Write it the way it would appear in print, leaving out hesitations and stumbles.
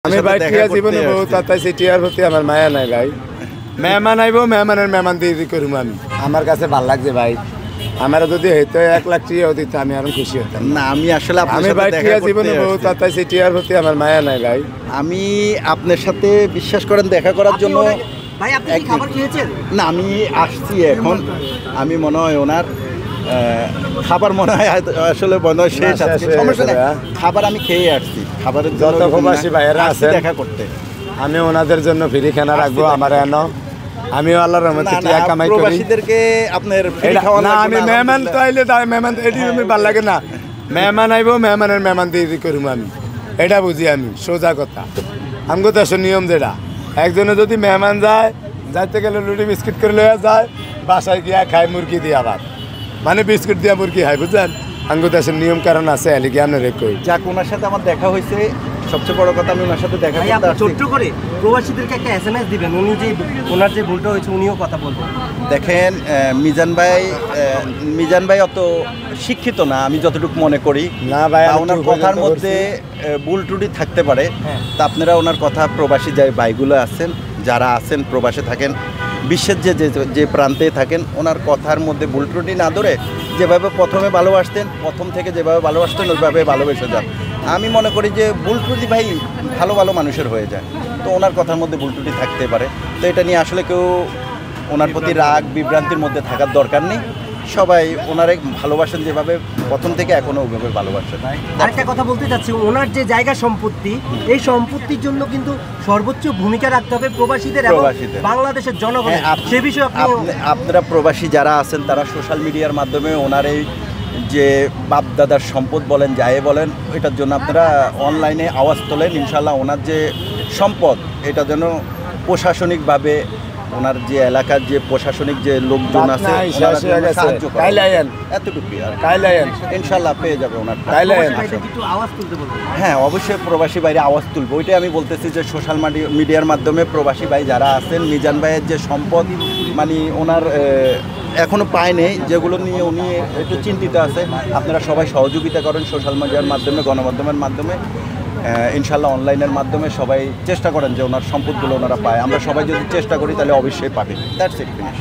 আমি বাইটিয়া জীবনে বহুত আতাইছি টিয়ার প্রতি আমার মায়া নাই ভাই। মেহমান আইব মেহমানের মেহমান দিয়ে করুম আমি। আমার কাছে ভাল লাগছে ভাই। আমার যদি হইতো 1 লাখ টিয়া দিত আমি আরো খুশি হতাম। না আমি আসলে আপনার আমি সাথে বাইটিয়া জীবনে বহুত আতাইছি টিয়ার প্রতি আমার মায়া নাই ভাই। আমি আপনার সাথে বিশ্বাস করেন দেখা করার জন্য ভাই আপনি কি খাবার খেয়েছেন? না আমি আসছি এখন। আমি মনে হয় ওনার খাবার মনে হয় আসলে মনে হয় শেষ আছে, সমস্যা নেই, খাবার আমি খেয়ে আসছি। খাবারের জন্য যত প্রবাসী ভাইয়েরা আছেন দেখা করতে আমি ওনাদের জন্য ফ্রি খানা রাখবো আমার এনো। আমিও আল্লাহর রহমতে টিয়া কামাই করি। প্রবাসীদেরকে আপনার ফ্রি খাওয়া না আমি মেহমান তো আইলে মেহমান এটি আমি ভাল লাগে না। মেহমান আইব মেহমানের মেহমান দিয়ে করুম আমি, এটা বুঝি আমি, সোজা কথা। আমগো তো নিয়ম যেটা, একজনে যদি মেহমান যায় যাইতে গেলে লুটি বিস্কিট করে লইয়া যায়, বাসায় গিয়া খায় মুরগি দিয়া ভাত, মানে বিস্কুট দিয়া মুরগি খায়, বুঝলেন? আমগো দেশের নিয়ম কারণ আছে, এলিকে আপনার কই। যাক ওনার সাথে আমার দেখা হয়েছে, সবচেয়ে বড় কথা আমি ওনার সাথে দেখা করতে আসছি। ছোট্ট করে প্রবাসীদেরকে একটা এসএমএস দিবেন, উনি যে ওনার যে ভুলটা হয়েছে উনিও কথা বলবেন। দেখেন মিজান ভাই অত শিক্ষিত না আমি যতটুকু মনে করি। না ভাই, ওনার কথার মধ্যে ভুল ত্রুটি থাকতে পারে। তা আপনারা ওনার কথা, প্রবাসী যে ভাইগুলো আছেন, যারা আছেন প্রবাসে থাকেন, বিশ্বের যে প্রান্তে থাকেন, ওনার কথার মধ্যে ভুল ত্রুটি না ধরে যেভাবে প্রথমে ভালোবাসতেন, প্রথম থেকে যেভাবে ভালোবাসতেন ওইভাবে ভালোবেসে যান। আমি মনে করি যে ভুল ত্রুটি ভাই ভালো মানুষের হয়ে যায়, তো ওনার কথার মধ্যে ভুল ত্রুটি থাকতে পারে। তো এটা নিয়ে আসলে কেউ ওনার প্রতি রাগ বিভ্রান্তির মধ্যে থাকার দরকার নেই। সবাই ওনারে ভালোবাসেন যেভাবে প্রথম থেকে এখনও ওইভাবে ভালোবাসেন। আরেকটা কথা বলতে চাচ্ছি, ওনার যে জায়গা সম্পত্তি, এই সম্পত্তির জন্য কিন্তু সর্বোচ্চ ভূমিকা রাখতে হবে প্রবাসীদের এবং বাংলাদেশের জনগণের। সে বিষয়ে আপনারা প্রবাসী যারা আছেন তারা সোশ্যাল মিডিয়ার মাধ্যমে ওনার এই যে বাপ দাদার সম্পদ বলেন, যাই বলেন, এটার জন্য আপনারা অনলাইনে আওয়াজ তোলেন। ইনশাল্লাহ ওনার যে সম্পদ এটা যেন প্রশাসনিকভাবে ওনার যে এলাকার যে প্রশাসনিক যে লোকজন আছে সাহায্য করেন, এতটুকুই। আর ইনশাল্লাহ পেয়ে যাবে ওনার। হ্যাঁ অবশ্যই প্রবাসী বাইরে আওয়াজ তুলবে, ওইটাই আমি বলতেছি যে সোশ্যাল মিডিয়ার মাধ্যমে প্রবাসী ভাই যারা আছেন, মিজান ভাইয়ের যে সম্পদ মানে ওনার এখনও পায়নি, যেগুলো নিয়ে উনি একটু চিন্তিত আছে, আপনারা সবাই সহযোগিতা করেন সোশ্যাল মিডিয়ার মাধ্যমে, গণমাধ্যমের মাধ্যমে, ইনশাল্লাহ অনলাইনের মাধ্যমে সবাই চেষ্টা করেন যে ওনার সম্পদগুলো ওনারা পায়। আমরা সবাই যদি চেষ্টা করি তাহলে অবশ্যই পাবে। That's it, finish.